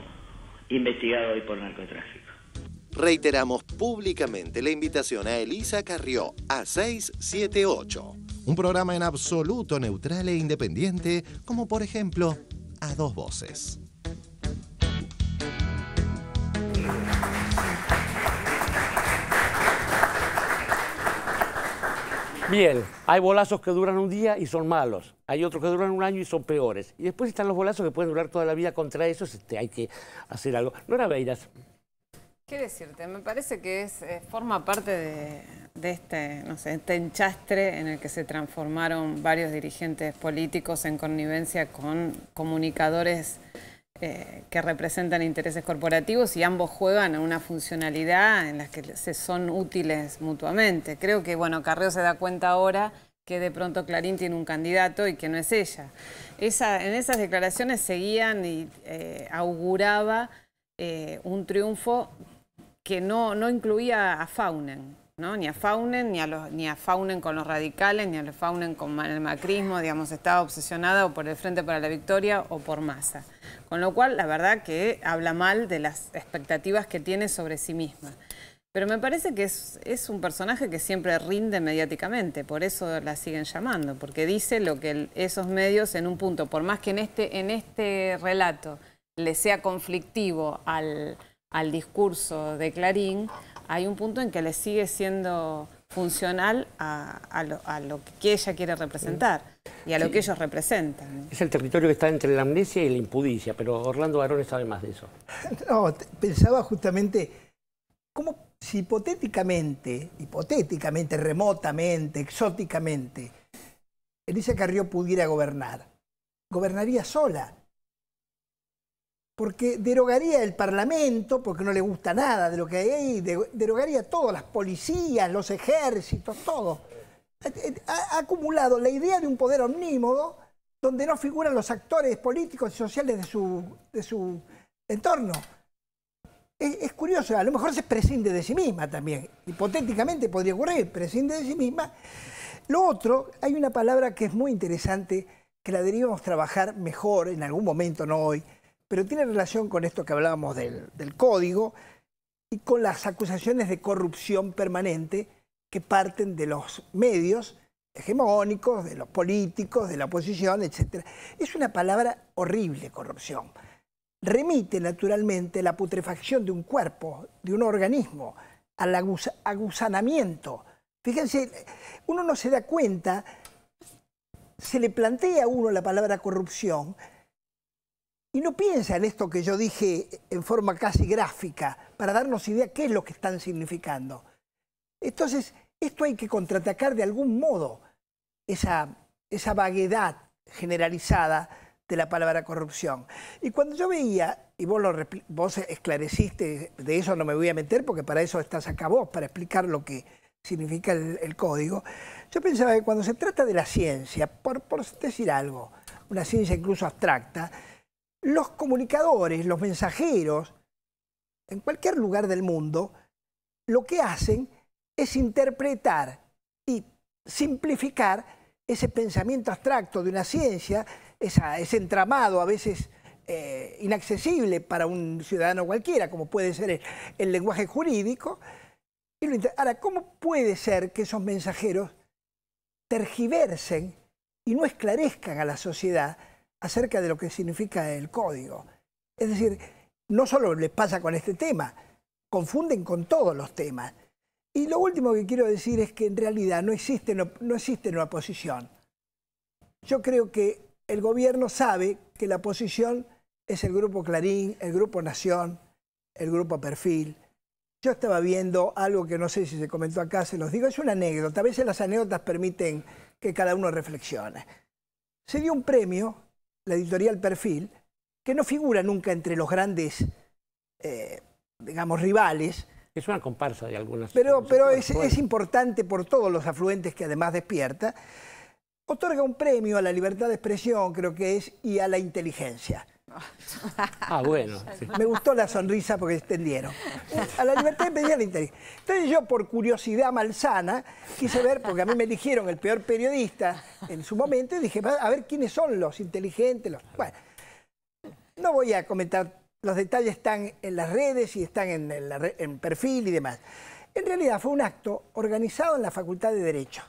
investigado hoy por narcotráfico. Reiteramos públicamente la invitación a Elisa Carrió a 678, un programa en absoluto neutral e independiente, como por ejemplo A Dos Voces. Bien, hay bolazos que duran un día y son malos. Hay otros que duran un año y son peores. Y después están los bolazos que pueden durar toda la vida. Contra esos hay que hacer algo. Nora Beiras. ¿Qué decirte? Me parece que forma parte de este enchastre en el que se transformaron varios dirigentes políticos en connivencia con comunicadores que representan intereses corporativos y ambos juegan a una funcionalidad en la que se son útiles mutuamente. Creo que, bueno, Carrió se da cuenta ahora que de pronto Clarín tiene un candidato y que no es ella. En esas declaraciones seguían y auguraba un triunfo que no incluía a Faunen, ¿no? Ni a Faunen, ni a Faunen con los radicales, ni a Faunen con el macrismo, digamos, estaba obsesionada o por el Frente para la Victoria o por Massa. Con lo cual, la verdad que habla mal de las expectativas que tiene sobre sí misma. Pero me parece que es un personaje que siempre rinde mediáticamente, por eso la siguen llamando, porque dice lo que esos medios en un punto, por más que en este relato le sea conflictivo al discurso de Clarín, hay un punto en que le sigue siendo funcional a lo que ella quiere representar y a lo que ellos representan. Es el territorio que está entre la amnesia y la impudicia, pero Orlando Barone sabe más de eso. No, pensaba justamente cómo si hipotéticamente, remotamente, exóticamente, Elisa Carrió pudiera gobernar, gobernaría sola. Porque derogaría el Parlamento, porque no le gusta nada de lo que hay ahí, derogaría todo, las policías, los ejércitos, todo. Ha acumulado la idea de un poder omnímodo donde no figuran los actores políticos y sociales de su entorno. Es curioso, a lo mejor se prescinde de sí misma también. Hipotéticamente podría ocurrir, prescinde de sí misma. Lo otro, hay una palabra que es muy interesante, que la deberíamos trabajar mejor en algún momento, no hoy, pero tiene relación con esto que hablábamos del código y con las acusaciones de corrupción permanente que parten de los medios hegemónicos, de los políticos, de la oposición, etc. Es una palabra horrible, corrupción. Remite naturalmente la putrefacción de un cuerpo, de un organismo, al agusanamiento. Fíjense, uno no se da cuenta, se le plantea a uno la palabra corrupción y no piensa en esto que yo dije en forma casi gráfica, para darnos idea qué es lo que están significando. Entonces, esto hay que contraatacar de algún modo, esa vaguedad generalizada de la palabra corrupción. Y cuando yo veía, y vos esclareciste, de eso no me voy a meter, porque para eso estás acá vos, para explicar lo que significa el código, yo pensaba que cuando se trata de la ciencia, por decir algo, una ciencia incluso abstracta, los comunicadores, los mensajeros, en cualquier lugar del mundo, lo que hacen es interpretar y simplificar ese pensamiento abstracto de una ciencia, ese entramado a veces inaccesible para un ciudadano cualquiera, como puede ser el lenguaje jurídico. Ahora, ¿cómo puede ser que esos mensajeros tergiversen y no esclarezcan a la sociedad acerca de lo que significa el código? Es decir, no solo les pasa con este tema, confunden con todos los temas. Y lo último que quiero decir es que en realidad no existe una oposición. Yo creo que el gobierno sabe que la oposición es el Grupo Clarín, el Grupo Nación, el Grupo Perfil. Yo estaba viendo algo que no sé si se comentó acá, se los digo, es una anécdota. A veces las anécdotas permiten que cada uno reflexione. Se dio un premio, la editorial Perfil, que no figura nunca entre los grandes, digamos, rivales. Es una comparsa de algunas. Pero es importante por todos los afluentes que además despierta. Otorga un premio a la libertad de expresión, creo que es, y a la inteligencia. Ah, bueno. Sí. Me gustó la sonrisa porque extendieron. A la libertad de expresión y a la inteligencia. Entonces yo, por curiosidad malsana, quise ver, porque a mí me eligieron el peor periodista en su momento, y dije, a ver quiénes son los inteligentes. Bueno, no voy a comentar, los detalles están en las redes y están en Perfil y demás. En realidad fue un acto organizado en la Facultad de Derecho,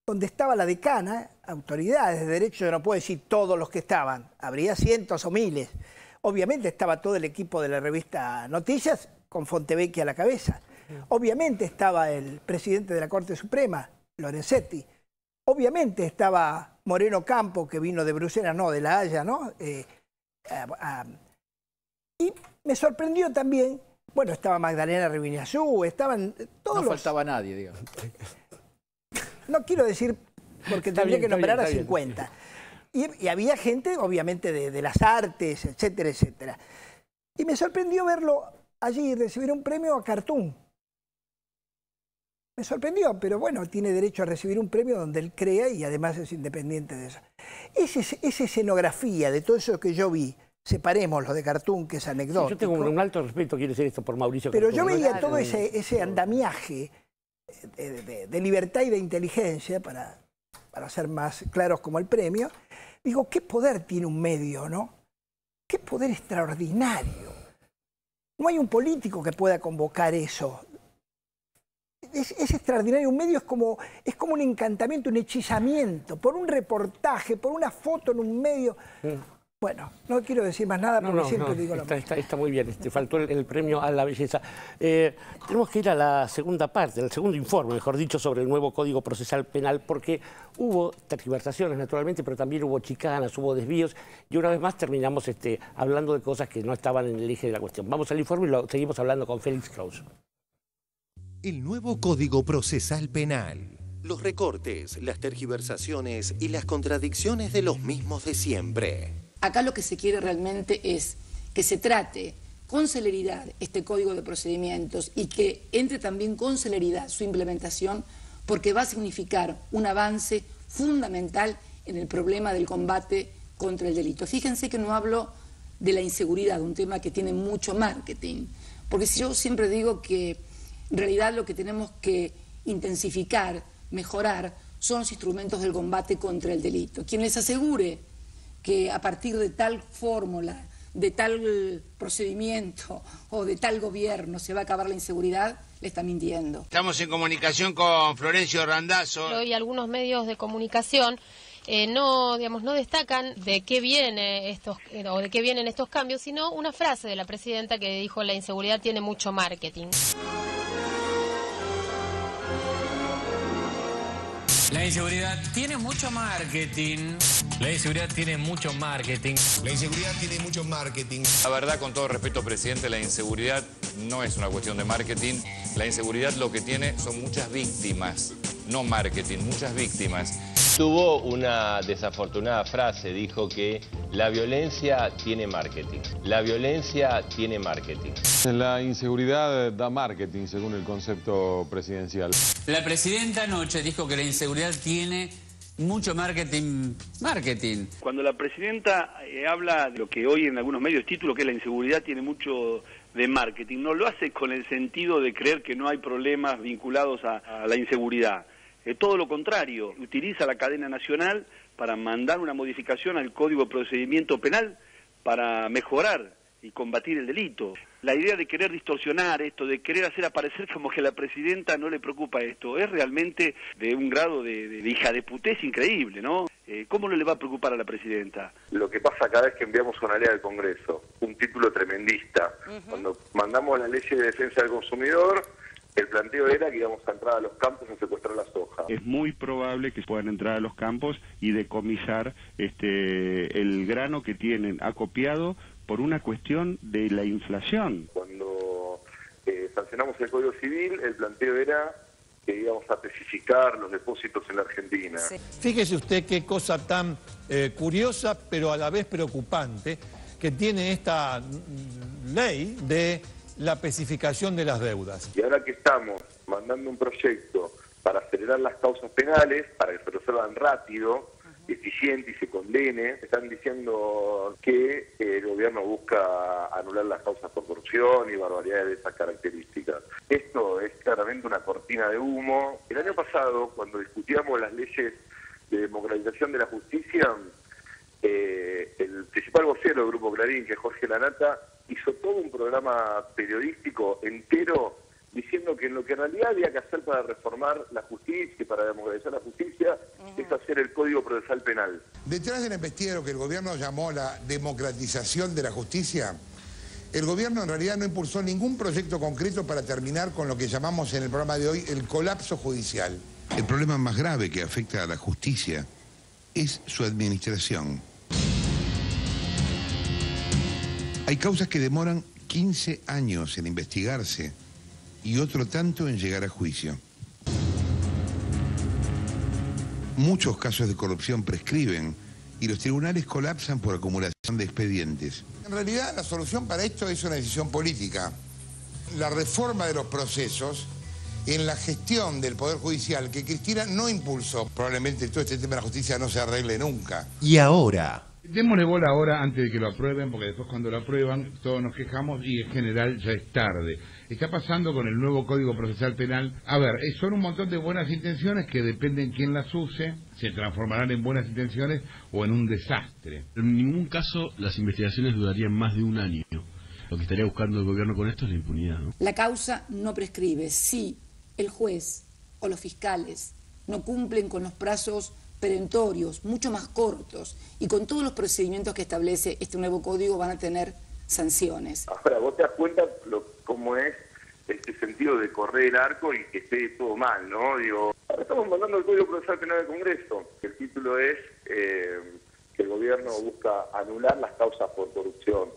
donde estaba la decana, autoridades de derecho, yo no puedo decir todos los que estaban, habría cientos o miles. Obviamente estaba todo el equipo de la revista Noticias, con Fontevecchi a la cabeza. Obviamente estaba el presidente de la Corte Suprema, Lorenzetti. Obviamente estaba Moreno Campo, que vino de Bruselas, no, de La Haya, ¿no? Y me sorprendió también, bueno, estaba Magdalena Riviniazú, estaban todos No faltaba nadie, digamos. No quiero decir, porque tendría que nombrar a 50. Y había gente, obviamente, de las artes, etcétera, etcétera. Y me sorprendió verlo allí recibir un premio a Cartoon. Me sorprendió, pero bueno, tiene derecho a recibir un premio donde él crea y además es independiente de eso. Esa escenografía de todo eso que yo vi, separemos lo de Cartoon, que es anecdótico. Sí, yo tengo un alto respeto, quiero decir esto, por Mauricio. Pero yo veía todo ese andamiaje de libertad y de inteligencia, para ser más claros como el premio. Digo, ¿qué poder tiene un medio, no? ¿Qué poder extraordinario? No hay un político que pueda convocar eso. Es extraordinario. Un medio es como un encantamiento, un hechizamiento, por un reportaje, por una foto en un medio. Bueno, no quiero decir más nada porque siempre digo lo mismo. Está muy bien, faltó el premio a la belleza. Tenemos que ir a la segunda parte, al segundo informe, mejor dicho, sobre el nuevo Código Procesal Penal, porque hubo tergiversaciones, naturalmente, pero también hubo chicanas, hubo desvíos, y una vez más terminamos hablando de cosas que no estaban en el eje de la cuestión. Vamos al informe y lo seguimos hablando con Félix Kraus. El nuevo Código Procesal Penal. Los recortes, las tergiversaciones y las contradicciones de los mismos de siempre. Acá lo que se quiere realmente es que se trate con celeridad este Código de Procedimientos y que entre también con celeridad su implementación, porque va a significar un avance fundamental en el problema del combate contra el delito. Fíjense que no hablo de la inseguridad, un tema que tiene mucho marketing, porque yo siempre digo que en realidad lo que tenemos que intensificar, mejorar, son los instrumentos del combate contra el delito. Quien les asegure que a partir de tal fórmula, de tal procedimiento o de tal gobierno se va a acabar la inseguridad, le está mintiendo. Estamos en comunicación con Florencio Randazzo. Hoy algunos medios de comunicación no destacan de qué viene de qué vienen estos cambios, sino una frase de la presidenta que dijo: la inseguridad tiene mucho marketing. La inseguridad tiene mucho marketing. La inseguridad tiene mucho marketing. La inseguridad tiene mucho marketing. La verdad, con todo respeto, presidente, la inseguridad no es una cuestión de marketing. La inseguridad lo que tiene son muchas víctimas, no marketing, muchas víctimas. Tuvo una desafortunada frase, dijo que la violencia tiene marketing. La violencia tiene marketing. La inseguridad da marketing, según el concepto presidencial. La presidenta anoche dijo que la inseguridad tiene mucho marketing. Cuando la presidenta habla de lo que hoy en algunos medios título que es la inseguridad tiene mucho de marketing, no lo hace con el sentido de creer que no hay problemas vinculados a la inseguridad. Todo lo contrario, utiliza la cadena nacional para mandar una modificación al Código de Procedimiento Penal para mejorar y combatir el delito. La idea de querer distorsionar esto, de querer hacer aparecer como que a la presidenta no le preocupa esto, es realmente de un grado de hija de putés increíble, ¿no? ¿Cómo no le va a preocupar a la presidenta? Lo que pasa cada vez que enviamos una ley al Congreso, un título tremendista. Cuando mandamos la ley de defensa del consumidor, el planteo era que íbamos a entrar a los campos a secuestrar la soja. Es muy probable que puedan entrar a los campos y decomisar el grano que tienen acopiado por una cuestión de la inflación. Cuando sancionamos el Código Civil, el planteo era que íbamos a especificar los depósitos en la Argentina. Sí. Fíjese usted qué cosa tan curiosa, pero a la vez preocupante, que tiene esta ley de la especificación de las deudas. Y ahora que estamos mandando un proyecto para acelerar las causas penales, para que se resuelvan rápido, eficiente y se condene, están diciendo que el gobierno busca anular las causas por corrupción y barbaridades de esas características. Esto es claramente una cortina de humo. El año pasado, cuando discutíamos las leyes de democratización de la justicia, el principal vocero del Grupo Clarín, que es Jorge Lanata, hizo todo un programa periodístico entero diciendo que lo que en realidad había que hacer para reformar la justicia, para democratizar la justicia, es hacer el Código Procesal Penal. Detrás de la investigación lo que el gobierno llamó la democratización de la justicia, el gobierno en realidad no impulsó ningún proyecto concreto para terminar con lo que llamamos en el programa de hoy el colapso judicial. El problema más grave que afecta a la justicia es su administración. Hay causas que demoran 15 años en investigarse y otro tanto en llegar a juicio. Muchos casos de corrupción prescriben y los tribunales colapsan por acumulación de expedientes. En realidad la solución para esto es una decisión política. La reforma de los procesos en la gestión del Poder Judicial que Cristina no impulsó. Probablemente todo este tema de la justicia no se arregle nunca. Y ahora... Démosle bola ahora antes de que lo aprueben, porque después cuando lo aprueban todos nos quejamos y en general ya es tarde. Está pasando con el nuevo Código Procesal Penal. A ver, son un montón de buenas intenciones que dependen quién las use, se transformarán en buenas intenciones o en un desastre. En ningún caso las investigaciones durarían más de un año. Lo que estaría buscando el gobierno con esto es la impunidad, ¿no? La causa no prescribe si el juez o los fiscales no cumplen con los plazos perentorios, mucho más cortos, y con todos los procedimientos que establece este nuevo código van a tener sanciones. Ahora, vos te das cuenta cómo es este sentido de correr el arco y que esté todo mal, ¿no? Digo, ahora estamos mandando el Código Procesal Penal al Congreso. El título es que el gobierno busca anular las causas por corrupción.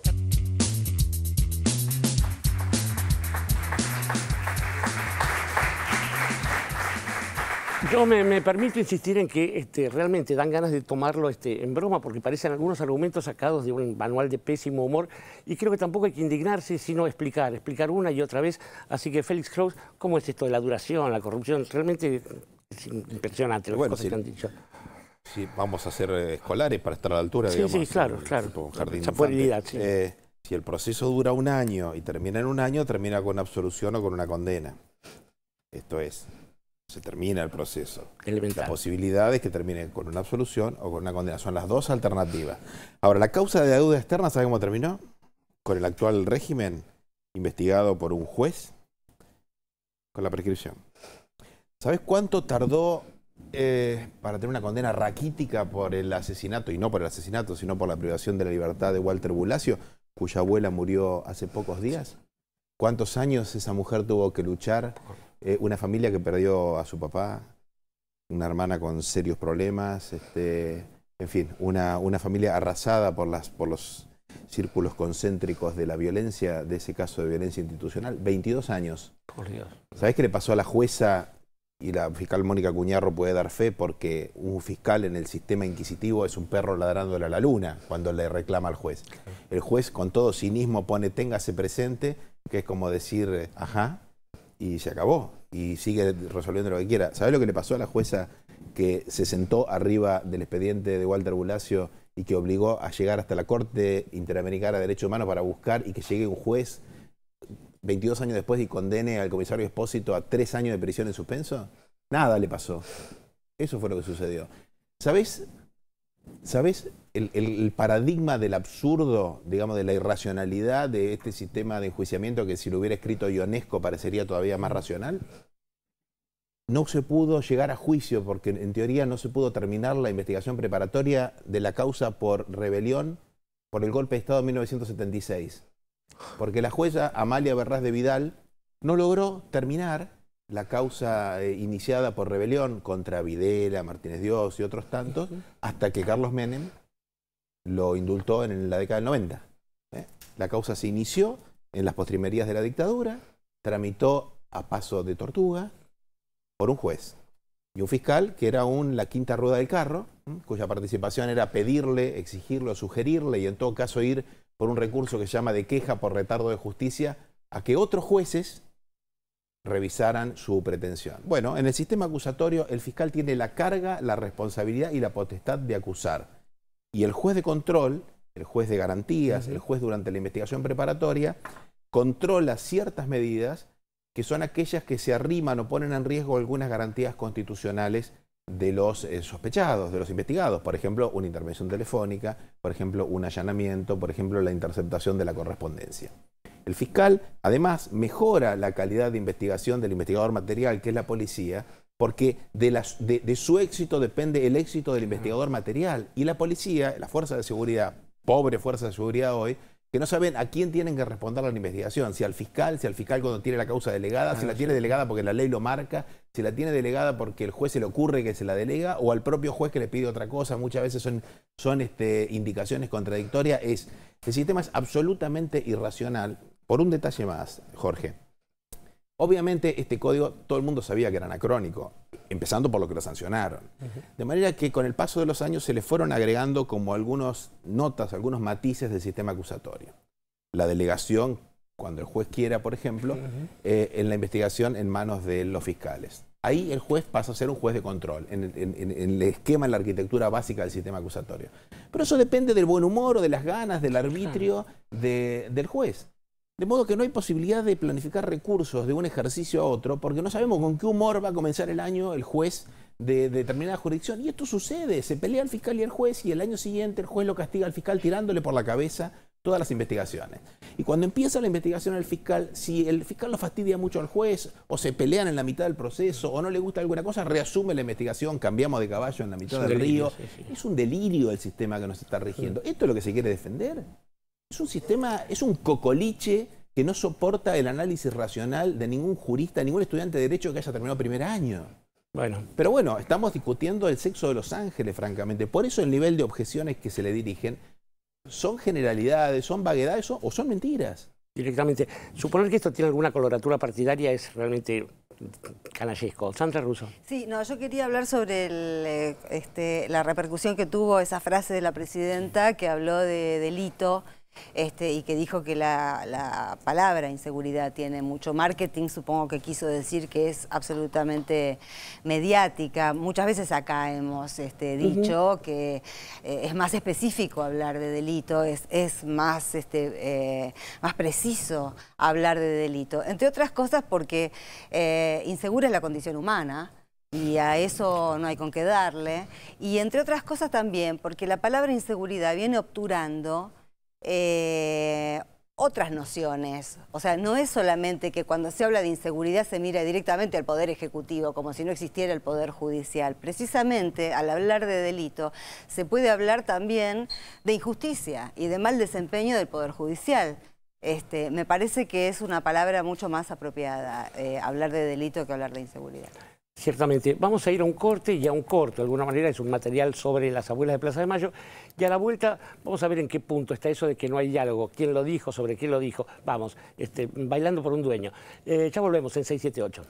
Yo me permito insistir en que realmente dan ganas de tomarlo en broma porque parecen algunos argumentos sacados de un manual de pésimo humor y creo que tampoco hay que indignarse sino explicar una y otra vez. Así que Félix Kraus, ¿cómo es esto de la duración, la corrupción? Realmente es impresionante las cosas que han dicho. Sí, vamos a ser escolares para estar a la altura, sí, digamos. Sí, claro. Esa puerilidad, sí. Si el proceso dura un año y termina en un año, termina con una absolución o con una condena. Esto es... se termina el proceso. Elemental. La posibilidad es que termine con una absolución o con una condena. Son las dos alternativas. Ahora, la causa de deuda externa, ¿sabe cómo terminó? Con el actual régimen, investigado por un juez, con la prescripción. ¿Sabes cuánto tardó para tener una condena raquítica por el asesinato, y no por el asesinato, sino por la privación de la libertad de Walter Bulacio, cuya abuela murió hace pocos días? ¿Cuántos años esa mujer tuvo que luchar? Una familia que perdió a su papá, una hermana con serios problemas, en fin, una familia arrasada por los círculos concéntricos de la violencia, de ese caso de violencia institucional. 22 años. Por Dios. ¿Sabés qué le pasó a la jueza? Y la fiscal Mónica Cuñarro puede dar fe porque un fiscal en el sistema inquisitivo es un perro ladrándole a la luna cuando le reclama al juez. El juez con todo cinismo pone téngase presente, que es como decir ajá, y se acabó. Y sigue resolviendo lo que quiera. ¿Sabés lo que le pasó a la jueza que se sentó arriba del expediente de Walter Bulacio y que obligó a llegar hasta la Corte Interamericana de Derechos Humanos para buscar y que llegue un juez 22 años después y condene al comisario Espósito a 3 años de prisión en suspenso? Nada le pasó. Eso fue lo que sucedió. ¿Sabés el paradigma del absurdo, digamos, de la irracionalidad de este sistema de enjuiciamiento que si lo hubiera escrito Ionesco parecería todavía más racional? No se pudo llegar a juicio porque en teoría no se pudo terminar la investigación preparatoria de la causa por rebelión por el golpe de Estado de 1976. Porque la jueza Amalia Berrás de Vidal no logró terminar la causa iniciada por rebelión contra Videla, Martínez Dios y otros tantos, hasta que Carlos Menem lo indultó en la década del 90. La causa se inició en las postrimerías de la dictadura, tramitó a paso de tortuga por un juez y un fiscal que era la quinta rueda del carro, cuya participación era pedirle, exigirle o sugerirle y en todo caso ir por un recurso que se llama de queja por retardo de justicia a que otros jueces revisaran su pretensión. Bueno, en el sistema acusatorio el fiscal tiene la carga, la responsabilidad y la potestad de acusar. Y el juez de control, el juez de garantías, el juez durante la investigación preparatoria, controla ciertas medidas que son aquellas que se arriman o ponen en riesgo algunas garantías constitucionales de los sospechados, de los investigados. Por ejemplo, una intervención telefónica, por ejemplo, un allanamiento, por ejemplo, la interceptación de la correspondencia. El fiscal, además, mejora la calidad de investigación del investigador material, que es la policía, porque de su éxito depende el éxito del investigador material. Y la policía, la fuerza de seguridad, pobre fuerza de seguridad hoy, que no saben a quién tienen que responder la investigación, si al fiscal cuando tiene la causa delegada, si la tiene delegada porque la ley lo marca, si la tiene delegada porque el juez se le ocurre que se la delega, o al propio juez que le pide otra cosa. Muchas veces son indicaciones contradictorias. El sistema es absolutamente irracional. Por un detalle más, Jorge. Obviamente este código todo el mundo sabía que era anacrónico, empezando por lo que lo sancionaron. De manera que con el paso de los años se le fueron agregando como algunas notas, algunos matices del sistema acusatorio. La delegación, cuando el juez quiera, por ejemplo, en la investigación en manos de los fiscales. Ahí el juez pasa a ser un juez de control, en el esquema, en la arquitectura básica del sistema acusatorio. Pero eso depende del buen humor o de las ganas, del arbitrio del juez. De modo que no hay posibilidad de planificar recursos de un ejercicio a otro, porque no sabemos con qué humor va a comenzar el año el juez de determinada jurisdicción. Y esto sucede, se pelea el fiscal y el juez, y el año siguiente el juez lo castiga al fiscal tirándole por la cabeza todas las investigaciones. Y cuando empieza la investigación el fiscal, si el fiscal lo fastidia mucho al juez, o se pelean en la mitad del proceso, o no le gusta alguna cosa, reasume la investigación, cambiamos de caballo en la mitad del río. Sí. Es un delirio el sistema que nos está rigiendo. ¿Esto es lo que se quiere defender? Es un sistema, es un cocoliche que no soporta el análisis racional de ningún jurista, ningún estudiante de Derecho que haya terminado primer año. Pero bueno, estamos discutiendo el sexo de los ángeles, francamente. Por eso el nivel de objeciones que se le dirigen son generalidades, son vaguedades o son mentiras. Directamente. Suponer que esto tiene alguna coloratura partidaria es realmente canallesco. Sandra Russo. Sí, no, yo quería hablar sobre la repercusión que tuvo esa frase de la presidenta que habló de delito. Y que dijo que la palabra inseguridad tiene mucho marketing, supongo que quiso decir que es absolutamente mediática. Muchas veces acá hemos dicho que es más específico hablar de delito, es más, más preciso hablar de delito. Entre otras cosas porque insegura es la condición humana. Y a eso no hay con qué darle. Y entre otras cosas también porque la palabra inseguridad viene obturando otras nociones. O sea, no es solamente que cuando se habla de inseguridad se mira directamente al Poder Ejecutivo, como si no existiera el Poder Judicial. Precisamente, al hablar de delito, se puede hablar también de injusticia y de mal desempeño del Poder Judicial. Me parece que es una palabra mucho más apropiada, hablar de delito que hablar de inseguridad. Ciertamente. Vamos a ir a un corte y a un corto, de alguna manera, es un material sobre las abuelas de Plaza de Mayo. Y a la vuelta vamos a ver en qué punto está eso de que no hay diálogo. ¿Quién lo dijo? ¿Sobre qué lo dijo? Vamos, bailando por un dueño. Ya volvemos en 678.